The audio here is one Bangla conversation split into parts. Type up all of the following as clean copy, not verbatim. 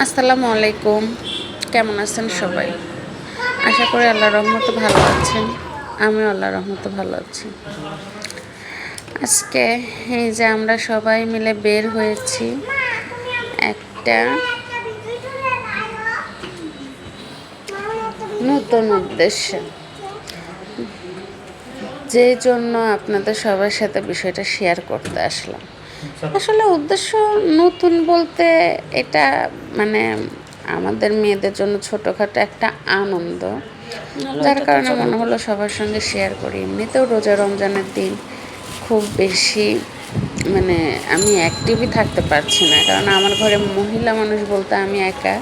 আসসালামু আলাইকুম। কেমন আছেন সবাই? আশা করি আল্লাহর রহমতে ভালো আছেন। আমিও আল্লাহর রহমতে ভালো আছি। আজকে এই যে আমরা সবাই মিলে বের হয়েছি একটা নতুন উদ্দেশ্যে, যে জন্য আপনাদের সবার সাথে বিষয়টা শেয়ার করতে আসলাম। আসলে উদ্দেশ্য নতুন বলতে এটা মানে আমাদের মেয়েদের জন্য ছোটোখাটো একটা আনন্দ, যার কারণে মনে হলো সবার সঙ্গে শেয়ার করি। এমনিতেও রোজা রমজানের দিন খুব বেশি আমি অ্যাক্টিভই থাকতে পারছি না, কারণ আমার ঘরে মহিলা মানুষ বলতে আমি একা।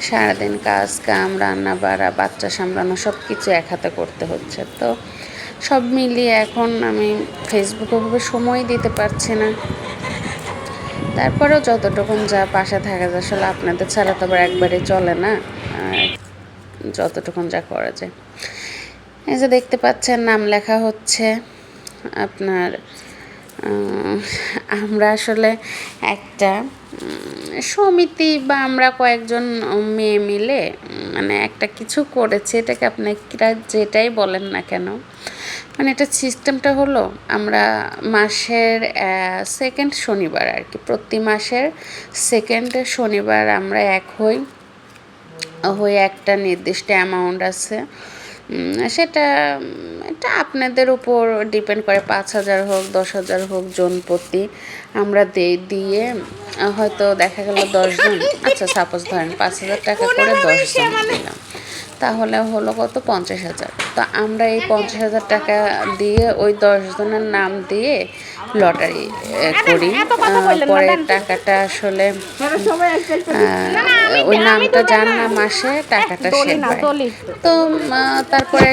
সারাদিন কাজ কাম রান্না বাড়া বাচ্চা সামলানো সব কিছু এক হাতে করতে হচ্ছে। তো সব মিলিয়ে এখন আমি ফেসবুকে ওভাবে সময় দিতে পারছি না। তারপরেও যতটুকুন যা পাশে থাকা যায়, আসলে আপনাদের ছাড়া তো আবার একবারে চলে না, যতটুকুন যা করা যায়। এই যে দেখতে পাচ্ছেন নাম লেখা হচ্ছে আপনার। আমরা আসলে একটা সমিতি বা আমরা কয়েকজন মেয়ে মিলে একটা কিছু করেছি। এটাকে আপনারা যেটাই বলেন না কেন, এটা সিস্টেমটা হলো আমরা মাসের সেকেন্ড শনিবার আর কি, প্রতি মাসের সেকেন্ড শনিবার আমরা এক হয়ে একটা নির্দিষ্ট অ্যামাউন্ট আছে, সেটা আপনাদের উপর ডিপেন্ড করে, 5,000 হোক 10,000 হোক জন প্রতি আমরা দিয়ে হয়তো দেখা গেল 10 জন, আচ্ছা সাপোজ ধরেন 5,000 টাকা করে 10 জন দিলাম, তাহলে হলো কত 50,000। তো আমরা এই 50,000 টাকা দিয়ে ওই 10 জনের নাম দিয়ে লটারি করি। পরে টাকাটা আসলে ওই নামটা যার নাম আসে টাকাটা সে পায়। তো তারপরে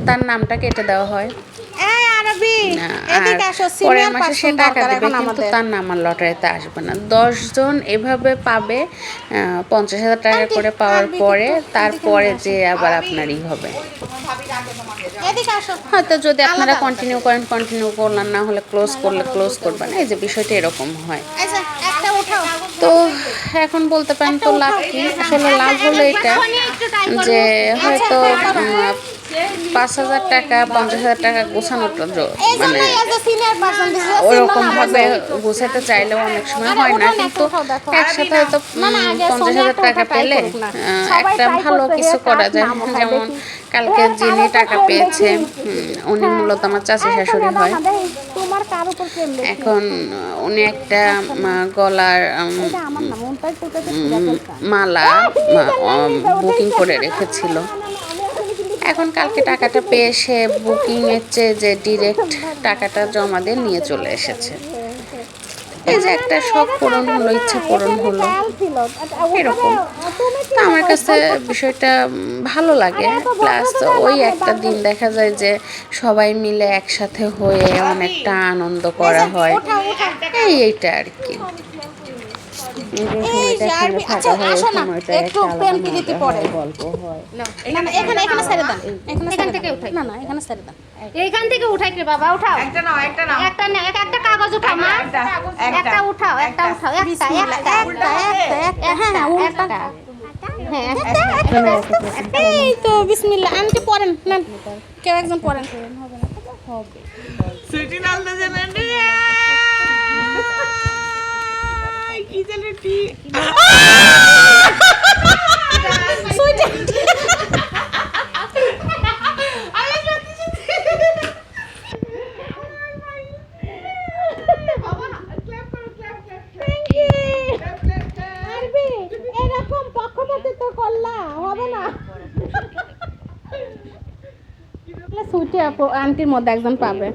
তার নামটা কেটে দেওয়া হয়, পরের মাসে সে টাকা দেবে, কিন্তু তার নাম আর লটারিতে আসবে না। 10 জন এভাবে পাবে 50,000 টাকা করে পাওয়ার পরে, তারপরে যে আবার আপনারই হবে। হয়তো যদি আপনারা কন্টিনিউ করলেন, না হলে ক্লোজ করবেন। এই যে বিষয়টা এরকম হয়। তো এখন বলতে পারেন তো লাভ কি? আসলে লাভ হলো এটা যে হয়তো 5,000 টাকা 50,000 টাকা গোছানোটা ওরকমভাবে গোছাতে চাইলেও অনেক সময় হয় না, কিন্তু একসাথে হয়তো 50,000 টাকা পেলে একটা ভালো কিছু করা যায়। যেমন কালকে যিনি টাকা পেয়েছে উনি মূলত আমার চাচি শাশুড়ি হয়। এখন উনি একটা গলার মালা বুকিং করে রেখেছিল। এখন কালকে টাকাটা পেয়ে সে বুকিংয়ের চেয়ে যে ডিরেক্ট টাকাটা জমা দিয়ে নিয়ে চলে এসেছে। এই যে একটা শখ পূরণ হলো, ইচ্ছা পূরণ হলো, এরকম। তো আমার কাছে বিষয়টা ভালো লাগে। প্লাস ওই একটা দিন দেখা যায় যে সবাই মিলে একসাথে হয়ে অনেকটা আনন্দ করা হয়, এইটা আর কি। এইখান থেকে উঠাই রে বাবা, উঠাও একটা নাও, একটা নাও, একটা কাগজ উঠাও মা, একটা উঠাও, একটা উঠাও, একটা এই তো বিসমিল্লাহ। আন্টি পড়েন, নেন কেউ একজন পড়েন। সুইটি নালদা জানেন কি জানে টি সুইটি এরকম পক্ষপাতে তো করলা হবে না। সুইটি আপু আন্টির মধ্যে একজন পাবে।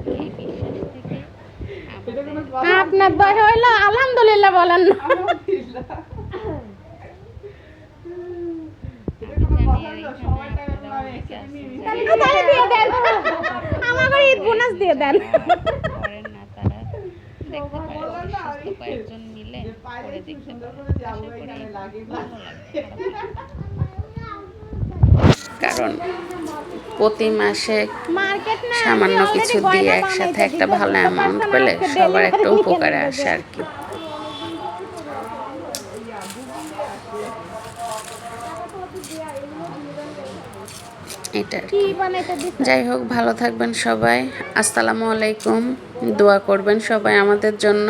আপনার দয় হইলো আলহামদুলিল্লাহ বলেন না। আমাকে ঈদ বোনাস দিয়ে দেন। কারণ প্রতি মাসে সামান্য কিছু দিয়ে একসাথে একটা ভালো অ্যামাউন্ট পেলে সবার একটা উপকারে আসে আর কি। এটা আর কি কি। বানাইতে দিছ? যাই হোক, ভালো থাকবেন সবাই। আসসালামু আলাইকুম। দোয়া করবেন সবাই আমাদের জন্য।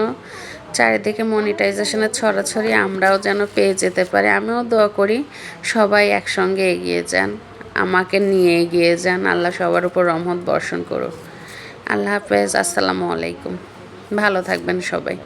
চারিদিকে মনিটাইজেশনের ছড়াছড়ি, আমরাও যেন পেয়ে যেতে পারি। আমিও দোয়া করি সবাই একসঙ্গে এগিয়ে যান, আমাকে নিয়ে এগিয়ে যান। আল্লাহ সবার উপর রহমত বর্ষণ করুন। আল্লাহ হাফেজ। আসসালামু আলাইকুম। ভালো থাকবেন সবাই।